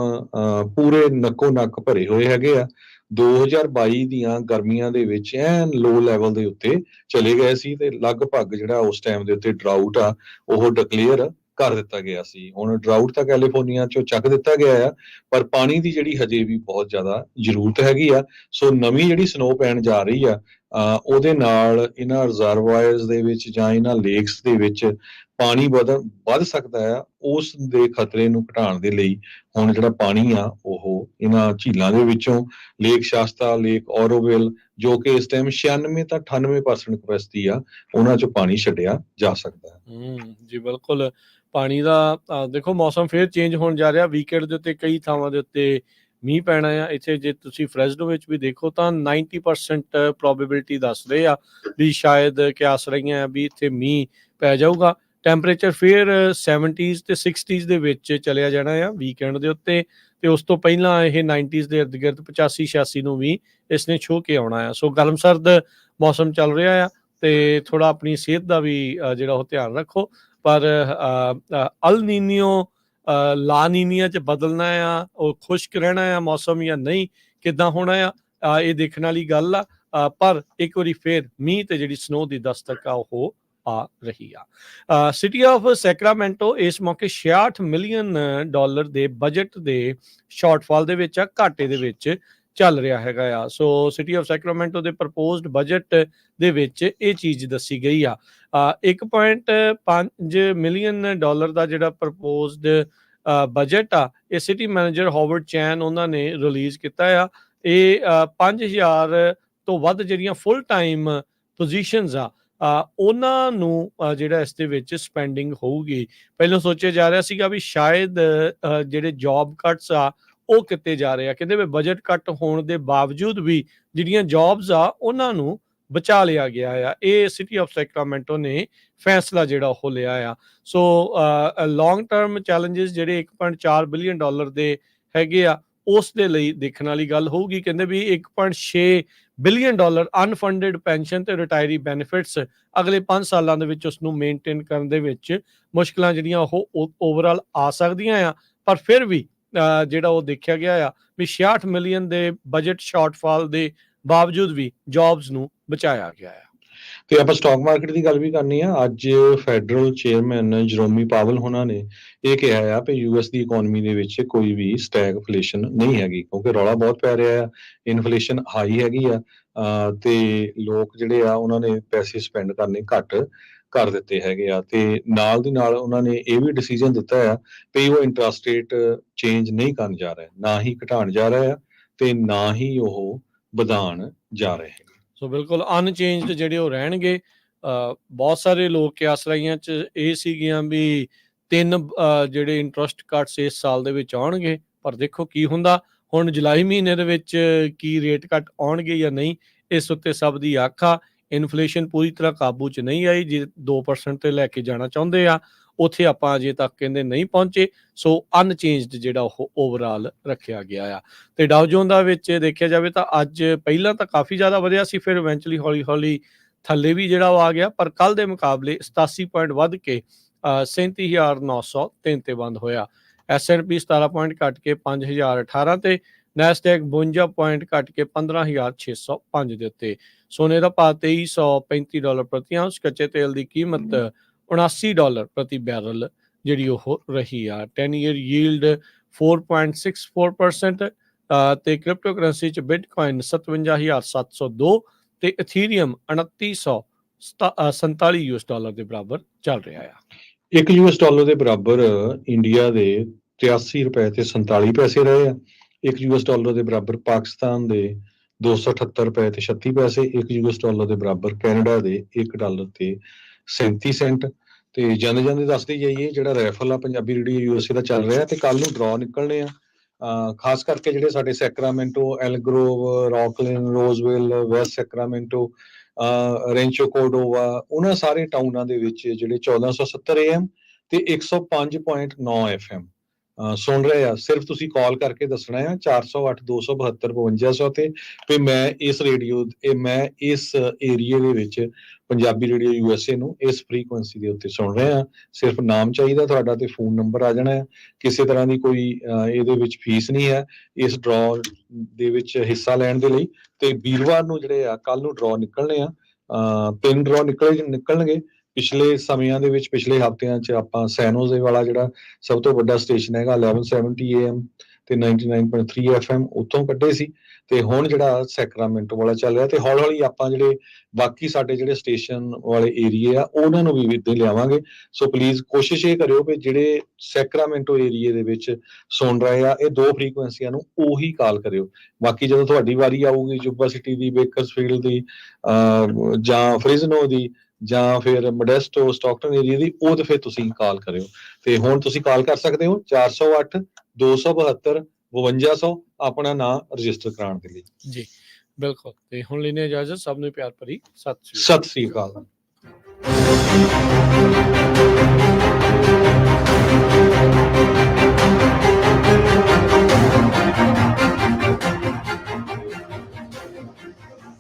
Speaker 2: ਪੂਰੇ ਨੱਕੋ ਨੱਕ ਭਰੇ ਹੋਏ ਹੈਗੇ ਆ। 2022 ਦੀਆਂ ਗਰਮੀਆਂ ਦੇ ਵਿੱਚ ਐਨ ਲੋ ਲੈਵਲ ਦੇ ਉੱਤੇ ਚਲੇ ਗਏ ਸੀ ਤੇ ਲਗਭਗ ਜਿਹੜਾ ਉਸ ਟਾਈਮ ਦੇ ਉੱਤੇ ਡਰਾਊਟ ਆ ਉਹ ਡਿਕਲੇਅਰ ਕਰ ਦਿੱਤਾ ਗਿਆ ਸੀ। ਹੁਣ ਡਰਾਊਟ ਤਾਂ ਕੈਲੀਫੋਰਨੀਆ 'ਚੋਂ ਚੱਕ ਦਿੱਤਾ ਗਿਆ ਆ, ਪਰ ਪਾਣੀ ਦੀ ਜਿਹੜੀ ਹਜੇ ਵੀ ਬਹੁਤ ਜ਼ਿਆਦਾ ਜ਼ਰੂਰਤ ਹੈਗੀ ਆ। ਸੋ ਨਵੀਂ ਜਿਹੜੀ ਸਨੋ ਪੈਣ ਜਾ ਰਹੀ ਆ, ਉਹਦੇ ਨਾਲ ਇਹਨਾਂ ਰਿਜ਼ਰਵਾਇਰਸ ਦੇ ਵਿੱਚ ਜਾਂ ਇਹਨਾਂ ਲੇਕਸ ਦੇ ਵਿੱਚ ਪਾਣੀ ਵੱਧ ਸਕਦਾ ਆ। ਉਸ ਦੇ ਖਤਰੇ ਨੂੰ ਘਟਾਉਣ ਦੇ ਲਈ ਹੁਣ ਜਿਹੜਾ ਪਾਣੀ ਆ ਉਹ ਇਹਨਾਂ ਝੀਲਾਂ ਦੇ ਵਿੱਚੋਂ, ਲੇਕ ਸ਼ਾਸਤਾ, ਲੇਕ ਔਰੋਵਿਲ, ਜੋ ਕਿ ਇਸ ਟਾਈਮ 96 ਤਾਂ 98% ਕਪੈਸਿਟੀ ਆ, ਉਹਨਾਂ 'ਚੋਂ ਪਾਣੀ ਛੱਡਿਆ ਜਾ ਸਕਦਾ ਹੈ।
Speaker 1: ਜੀ ਬਿਲਕੁਲ। ਪਾਣੀ ਦਾ ਦੇਖੋ ਮੌਸਮ ਫੇਰ ਚੇਂਜ ਹੋਣ ਜਾ ਰਿਹਾ। ਵੀਕਐਂਡ ਦੇ ਉੱਤੇ ਕਈ ਥਾਵਾਂ ਦੇ ਉੱਤੇ ਮੀਂਹ ਪੈਣਾ ਆ। ਇੱਥੇ ਜੇ ਤੁਸੀਂ ਫਰੈਸਡੋ ਵਿੱਚ ਵੀ ਦੇਖੋ ਤਾਂ 90% ਪ੍ਰੋਬੇਬਿਲਿਟੀ ਦੱਸ ਰਹੇ ਆ ਵੀ ਸ਼ਾਇਦ ਕਿਆਸ ਰਹੀਆਂ ਆ ਵੀ ਇੱਥੇ ਮੀਂਹ ਪੈ ਜਾਊਗਾ। ਟੈਂਪਰੇਚਰ ਫੇਰ 70s ਤੇ 60s ਦੇ ਵਿੱਚ ਚਲਿਆ ਜਾਣਾ ਆ ਵੀਕਐਂਡ ਦੇ ਉੱਤੇ, ਤੇ ਉਸ ਤੋਂ ਪਹਿਲਾਂ ਇਹ 90s ਦੇ ਇਰਦ ਗਿਰਦ 85-86 ਨੂੰ ਵੀ ਇਸਨੇ ਛੂਹ ਕੇ ਆਉਣਾ ਆ। ਸੋ ਗਰਮ ਸਰਦ ਮੌਸਮ ਚੱਲ ਰਿਹਾ ਆ ਤੇ ਥੋੜਾ ਆਪਣੀ ਸਿਹਤ ਦਾ ਵੀ ਜਿਹੜਾ ਉਹ ਧਿਆਨ ਰੱਖੋ। ਪਰ ਅਲ ਨੀਨੀਓ ਲਾ ਨੀਨੀਆ 'ਚ ਬਦਲਣਾ ਆ, ਉਹ ਖੁਸ਼ਕ ਰਹਿਣਾ ਆ ਮੌਸਮ ਜਾਂ ਨਹੀਂ, ਕਿੱਦਾਂ ਹੋਣਾ ਆ, ਇਹ ਦੇਖਣ ਵਾਲੀ ਗੱਲ ਆ। ਪਰ ਇੱਕ ਵਾਰੀ ਫੇਰ ਮੀਂਹ ਤੇ ਜਿਹੜੀ ਸਨੋ ਦੀ ਦਸਤਕ ਆ ਉਹ ਆ ਰਹੀ ਆ। ਸਿਟੀ ਆਫ ਸੈਕਰਾਮੈਂਟੋ ਇਸ ਮੌਕੇ $66 ਮਿਲੀਅਨ ਦੇ ਬਜਟ ਦੇ ਸ਼ਾਰਟਫਾਲ ਦੇ ਵਿੱਚ ਆ, ਘਾਟੇ ਦੇ ਵਿੱਚ ਚੱਲ ਰਿਹਾ ਹੈਗਾ ਆ। ਸੋ ਸਿਟੀ ਆਫ ਸੈਕਰਾਮੈਂਟੋ ਦੇ ਪ੍ਰਪੋਜ਼ਡ ਬਜਟ ਦੇ ਵਿੱਚ ਇਹ ਚੀਜ਼ ਦੱਸੀ ਗਈ ਆ। $1.5 ਮਿਲੀਅਨ ਦਾ ਜਿਹੜਾ ਪ੍ਰਪੋਜ਼ਡ ਬਜਟ ਆ, ਇਹ ਸਿਟੀ ਮੈਨੇਜਰ ਹਾਵਰਡ ਚੈਨ ਉਹਨਾਂ ਨੇ ਰਿਲੀਜ਼ ਕੀਤਾ ਆ। ਇਹ 5000 ਤੋਂ ਵੱਧ ਜਿਹੜੀਆਂ ਫੁੱਲ ਟਾਈਮ ਪੋਜੀਸ਼ਨਸ ਆ, ਉਹਨਾਂ ਨੂੰ ਜਿਹੜਾ ਇਸ ਦੇ ਵਿੱਚ ਸਪੈਂਡਿੰਗ ਹੋਊਗੀ। ਪਹਿਲਾਂ ਸੋਚਿਆ ਜਾ ਰਿਹਾ ਸੀਗਾ ਵੀ ਸ਼ਾਇਦ ਜਿਹੜੇ ਜੌਬ ਕੱਟਸ ਆ ਉਹ ਕਿਤੇ ਜਾ ਰਹੇ ਆ। ਕਹਿੰਦੇ ਵੀ ਬਜਟ ਕੱਟ ਹੋਣ ਦੇ ਬਾਵਜੂਦ ਵੀ ਜਿਹੜੀਆਂ ਜੌਬਸ ਆ ਉਹਨਾਂ ਨੂੰ ਬਚਾ ਲਿਆ ਗਿਆ ਆ। ਇਹ ਸਿਟੀ ਆਫ ਸੈਕਰਾਮੈਂਟੋ ਨੇ ਫੈਸਲਾ ਜਿਹੜਾ ਉਹ ਲਿਆ ਆ। ਸੋ ਲੌਂਗ ਟਰਮ ਚੈਲੰਜਸ ਜਿਹੜੇ $1.4 ਬਿਲੀਅਨ ਦੇ ਹੈਗੇ ਆ, ਉਸ ਦੇ ਲਈ ਦੇਖਣ ਵਾਲੀ ਗੱਲ ਹੋਊਗੀ। ਕਹਿੰਦੇ ਵੀ $1.6 ਬਿਲੀਅਨ ਅਨਫੰਡਡ ਪੈਨਸ਼ਨ ਤੇ ਰਿਟਾਇਰੀ ਬੈਨੀਫਿਟਸ ਅਗਲੇ 5 ਸਾਲਾਂ ਦੇ ਵਿੱਚ ਉਸ ਨੂੰ ਮੇਨਟੇਨ ਕਰਨ ਦੇ ਵਿੱਚ ਮੁਸ਼ਕਲਾਂ ਜਿਹੜੀਆਂ ਉਹ ਓਵਰਆਲ ਆ ਸਕਦੀਆਂ ਆ। ਪਰ ਫਿਰ ਵੀ ਜਿਹੜਾ ਉਹ ਦੇਖਿਆ ਗਿਆ ਆ ਵੀ 66 ਮਿਲੀਅਨ ਦੇ ਬਜਟ ਸ਼ਾਰਟਫਾਲ ਦੇ ਬਾਵਜੂਦ ਵੀ ਜੌਬਸ ਨੂੰ ਬਚਾਇਆ ਗਿਆ ਆ।
Speaker 2: ਤੇ ਆਪਾਂ ਸਟਾਕ ਮਾਰਕੀਟ ਦੀ ਗੱਲ ਵੀ ਕਰਨੀ ਆ। ਅੱਜ ਫੈਡਰਲ ਚੇਅਰਮੈਨ ਜਰੋਮੀ ਪਾਵਲ ਹੋਣਾ ਨੇ ਇਹ ਕਿਹਾ ਆ ਕਿ ਯੂਐਸ ਦੀ ਇਕਨੋਮੀ ਦੇ ਵਿੱਚ ਕੋਈ ਵੀ ਸਟੈਗਫਲੇਸ਼ਨ ਨਹੀਂ ਹੈਗੀ, ਕਿਉਂਕਿ ਰੌਲਾ ਬਹੁਤ ਪੈ ਰਿਹਾ ਆ, ਇਨਫਲੇਸ਼ਨ ਹਾਈ ਹੈਗੀ ਆ, ਤੇ ਲੋਕ ਜਿਹੜੇ ਆ ਉਹਨਾਂ ਨੇ ਪੈਸੇ ਸਪੈਂਡ ਕਰਨੇ ਘੱਟ ਕਰ ਦਿੱਤੇ ਹੈਗੇ ਆ। ਤੇ ਨਾਲ ਦੀ ਨਾਲ ਉਹਨਾਂ ਨੇ ਇਹ ਵੀ ਡਿਸੀਜਨ ਦਿੱਤਾ ਆ ਕਿ ਉਹ ਇੰਟਰਸਟ ਰੇਟ ਚੇਂਜ ਨਹੀਂ ਕਰਨ ਜਾ ਰਿਹਾ, ਨਾ ਹੀ ਘਟਾਉਣ ਜਾ ਰਿਹਾ ਆ ਤੇ ਨਾ ਹੀ ਉਹ ਵਧਾਉਣ ਜਾ ਰਹੇ ਹੈਗੇ।
Speaker 1: ਸੋ ਬਿਲਕੁਲ ਅਨਚੇਂਜਡ ਜਿਹੜੇ ਉਹ ਰਹਿਣਗੇ। ਬਹੁਤ ਸਾਰੇ ਲੋਕ ਕਿਆਸ ਰਾਈਆਂ 'ਚ ਇਹ ਸੀਗੀਆਂ ਵੀ 3 ਜਿਹੜੇ ਇੰਟਰਸਟ ਕੱਟਸ ਇਸ ਸਾਲ ਦੇ ਵਿੱਚ ਆਉਣਗੇ, ਪਰ ਦੇਖੋ ਕੀ ਹੁੰਦਾ। ਹੁਣ ਜੁਲਾਈ ਮਹੀਨੇ ਦੇ ਵਿੱਚ ਕੀ ਰੇਟ ਕੱਟ ਆਉਣਗੇ ਜਾਂ ਨਹੀਂ, ਇਸ ਉੱਤੇ ਸਭ ਦੀ ਅੱਖ ਆ। ਇਨਫਲੇਸ਼ਨ ਪੂਰੀ ਤਰ੍ਹਾਂ ਕਾਬੂ 'ਚ ਨਹੀਂ ਆਈ। ਜੇ 2% ਤੇ ਲੈ ਕੇ ਜਾਣਾ ਚਾਹੁੰਦੇ ਆ, ਉੱਥੇ ਆਪਾਂ ਅਜੇ ਤੱਕ ਕਹਿੰਦੇ ਨਹੀਂ ਪਹੁੰਚੇ। ਸੋ ਅਨਚੇਂਜਡ ਜਿਹੜਾ ਉਹ ਓਵਰਆਲ ਰੱਖਿਆ ਗਿਆ ਆ। ਤੇ ਡਾਓ ਜੋਨ ਦਾ ਵਿੱਚ ਦੇਖਿਆ ਜਾਵੇ ਤਾਂ ਅੱਜ ਪਹਿਲਾਂ ਤਾਂ ਕਾਫੀ ਜ਼ਿਆਦਾ ਵਧਿਆ ਸੀ, ਫਿਰ ਇਵੈਂਚੁਅਲੀ ਹੌਲੀ ਹੌਲੀ ਥੱਲੇ ਵੀ ਜਿਹੜਾ ਉਹ ਆ ਗਿਆ, ਪਰ ਕੱਲ ਦੇ ਮੁਕਾਬਲੇ 87 ਪੁਆਇੰਟ ਵੱਧ ਕੇ 37,903 ਤੇ ਬੰਦ ਹੋਇਆ। S&P 17 ਪੁਆਇੰਟ ਘਟ ਕੇ 5,018 ਤੇ, ਨੈਸਡੈਕ 52 ਪੁਆਇੰਟ ਘਟ ਕੇ 15,605 ਦੇ ਉੱਤੇ। ਸੋਨੇ ਦਾ ਭਾਅ $2335 ਪ੍ਰਤੀ ਆਉਂਸ, ਕੱਚੇ ਤੇਲ ਦੀ ਕੀਮਤ $79 ਪ੍ਰਤੀ ਬੈਰਲ ਜਿਹੜੀ ਉਹ ਰਹੀ ਆ। 10 ਈਅਰ ਯੀਲਡ 4.64% ਤੇ ਕ੍ਰਿਪਟੋ ਕਰੰਸੀ 'ਚ ਬਿਟਕੋਇਨ 57,702 ਤੇ ਇਥੀਰੀਅਮ 2947 US ਦੇ ਬਰਾਬਰ ਚੱਲ ਰਿਹਾ ਆ।
Speaker 2: $1 ਦੇ ਬਰਾਬਰ ਇੰਡੀਆ ਦੇ 83 ਰੁਪਏ ਤੇ 47 ਪੈਸੇ ਰਹੇ ਆ। $1 ਦੇ ਬਰਾਬਰ ਪਾਕਿਸਤਾਨ ਦੇ 278 ਰੁਪਏ ਤੇ 36 ਪੈਸੇ। $1 ਦੇ ਬਰਾਬਰ ਕੈਨੇਡਾ ਦੇ $1 ਤੇ 37 ਸੈਂਟ। ਤੇ ਜਾਂਦੇ ਦੱਸਦੇ ਜਾਈਏ ਜਿਹੜਾ ਰੈਫਲ ਆ ਪੰਜਾਬੀ ਰੇਡੀਓ ਯੂਐਸਏ ਦਾ ਚੱਲ ਰਿਹਾ, ਤੇ ਕੱਲ ਨੂੰ ਡਰਾ ਨਿਕਲਣੇ ਆ। ਖਾਸ ਕਰਕੇ ਜਿਹੜੇ ਸਾਡੇ ਸੈਕਰਾਮੈਂਟੋ, ਐਲਗਰੋਵ, ਰੌਕਲਿਨ, ਰੋਜ਼ਵਿਲ, ਵੈਸਟ ਸੈਕਰਾਮੈਂਟੋ, ਰੈਂਚੋ ਕੋਰਡੋਵਾ, ਉਹਨਾਂ ਸਾਰੇ ਟਾਊਨਾਂ ਦੇ ਵਿੱਚ ਜਿਹੜੇ 1470 AM ਤੇ 105.9 FM ਸੁਣ ਰਹੇ ਆ। ਸਿਰਫ ਤੁਸੀਂ ਕਾਲ ਕਰਕੇ ਦੱਸਣਾ ਆ 408 272 5200 ਤੇ ਮੈਂ ਇਸ ਏਰੀਏ ਦੇ ਵਿੱਚ ਪੰਜਾਬੀ ਰੇਡੀਓ ਯੂਐਸਏ ਨੂੰ ਇਸ ਫ੍ਰੀਕੁਐਂਸੀ ਦੇ ਉੱਤੇ ਸੁਣ ਰਹੇ ਆ। ਸਿਰਫ ਨਾਮ ਚਾਹੀਦਾ ਤੁਹਾਡਾ ਤੇ ਫੋਨ ਨੰਬਰ ਆ ਜਾਣਾ ਹੈ। ਕਿਸੇ ਤਰ੍ਹਾਂ ਦੀ ਕੋਈ ਇਹਦੇ ਵਿੱਚ ਫੀਸ ਨਹੀਂ ਹੈ ਇਸ ਡਰਾ ਦੇ ਵਿੱਚ ਹਿੱਸਾ ਲੈਣ ਦੇ ਲਈ। ਤੇ ਵੀਰਵਾਰ ਨੂੰ ਜਿਹੜੇ ਆ ਕੱਲ ਨੂੰ ਡਰਾ ਨਿਕਲਣੇ ਆ, 3 ਡਰਾ ਨਿਕਲਣਗੇ। ਪਿਛਲੇ ਸਮਿਆਂ ਦੇ ਵਿੱਚ ਪਿਛਲੇ ਹਫ਼ਤਿਆਂ 'ਚ ਆਪਾਂ ਸੈਨੋਜ਼ੇ ਵਾਲਾ ਜਿਹੜਾ ਸਭ ਤੋਂ ਵੱਡਾ ਸਟੇਸ਼ਨ ਹੈਗਾ 1170 AM ਤੇ 99.3 FM ਉੱਥੋਂ ਕੱਢੇ ਸੀ, ਤੇ ਹੁਣ ਜਿਹੜਾ ਸੈਕਰਾਮੈਂਟੋ ਵਾਲਾ ਚੱਲ ਰਿਹਾ, ਤੇ ਹੌਲੀ ਹੌਲੀ ਆਪਾਂ ਜਿਹੜੇ ਬਾਕੀ ਸਾਡੇ ਜਿਹੜੇ ਸਟੇਸ਼ਨ ਵਾਲੇ ਏਰੀਏ ਆ ਉਹਨਾਂ ਨੂੰ ਵੀ ਇੱਦਾਂ ਹੀ ਲਿਆਵਾਂਗੇ। ਸੋ ਪਲੀਜ਼ ਕੋਸ਼ਿਸ਼ ਇਹ ਕਰਿਓ ਕਿ ਜਿਹੜੇ ਸੈਕਰਾਮੈਂਟੋ ਏਰੀਏ ਦੇ ਵਿੱਚ ਸੁਣ ਰਹੇ ਆ ਇਹ 2 ਫ੍ਰੀਕੁਐਂਸੀਆਂ ਨੂੰ ਉਹੀ ਕਾਲ ਕਰਿਓ। ਬਾਕੀ ਜਦੋਂ ਤੁਹਾਡੀ ਵਾਰੀ ਆਊਗੀ ਜੁਬਾ ਸਿਟੀ ਦੀ, ਬੇਕਰਸਫੀਲਡ ਦੀ, ਜਾਂ ਫ੍ਰਿਜ਼ਨੋ ਦੀ, ਜਾਂ ਫਿਰ ਮੋਡੈਸਟੋ ਸਟਾਕਟਨ ਏਰੀਆ ਦੀ, ਉਹ ਤੇ ਫਿਰ ਤੁਸੀਂ ਕਾਲ ਕਰਿਓ। ਤੇ ਹੁਣ ਤੁਸੀਂ ਕਾਲ ਕਰ ਸਕਦੇ ਹੋ 408 272 5200 ਆਪਣਾ ਨਾਮ ਰਜਿਸਟਰ ਕਰਾਉਣ ਦੇ ਲਈ।
Speaker 1: ਜੀ ਬਿਲਕੁਲ। ਤੇ ਹੁਣ ਲੈਣੇ ਇਜਾਜ਼ਤ, ਸਭ ਨੂੰ ਪਿਆਰ ਭਰੀ ਸਤਿ ਸ਼੍ਰੀ ਅਕਾਲ।
Speaker 2: ਸਤਿ ਸ੍ਰੀ ਅਕਾਲ।